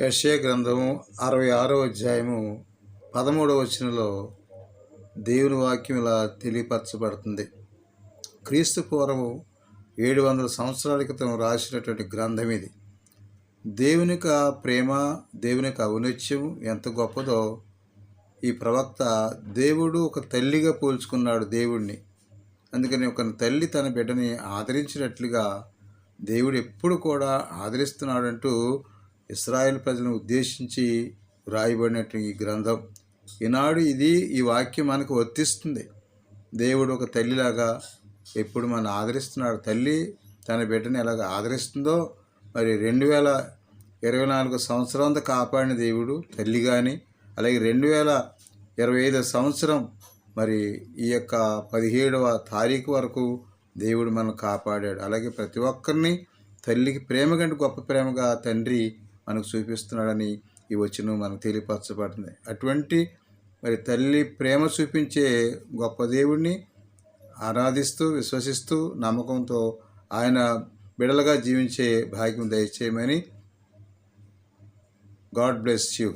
యెషయా గ్రంథము 66వ అధ్యాయము 13వ వచనంలో దేవుని వాక్యం ఇలా తెలియపరచబడుతుంది. క్రీస్తు పూర్వము 700 సంవత్సరాల క్రితం రాసినటువంటి గ్రంథం ఇది. దేవుని యొక్క ప్రేమ, దేవుని యొక్క ఔన్నత్యం ఎంత గొప్పదో ఈ ప్రవక్త దేవుడు ఒక తల్లిగా పోల్చుకున్నాడు దేవుడిని. అందుకని ఒక తల్లి తన బిడ్డని ఆదరించినట్లుగా దేవుడు ఎప్పుడు కూడా ఆదరిస్తున్నాడంటూ ఇశ్రాయేల్ ప్రజలను ఉద్దేశించి వ్రాయబడినట్టు ఈ గ్రంథం. ఈనాడు ఈ వాక్యం మనకు వర్తిస్తుంది. దేవుడు ఒక తల్లిలాగా ఎప్పుడు మనం ఆదరిస్తున్నాడు. తల్లి తన బిడ్డని ఎలాగ ఆదరిస్తుందో మరి 2024 సంవత్సరం అంతా కాపాడిన దేవుడు తల్లి కానీ, అలాగే 2025 సంవత్సరం మరి ఈ యొక్క 17వ తారీఖు వరకు దేవుడు మనం కాపాడాడు. అలాగే ప్రతి ఒక్కరిని తల్లికి ప్రేమ కంటే గొప్ప ప్రేమగా తండ్రి మనకు చూపిస్తున్నాడని ఈ వచనం మనకు తెలియపరచబడుతుంది. అటువంటి మరి తల్లి ప్రేమ చూపించే గొప్ప దేవుడిని ఆరాధిస్తూ, విశ్వసిస్తూ, నమ్మకంతో ఆయన బిడలుగా జీవించే భాగ్యం దయచేయమని. God bless you.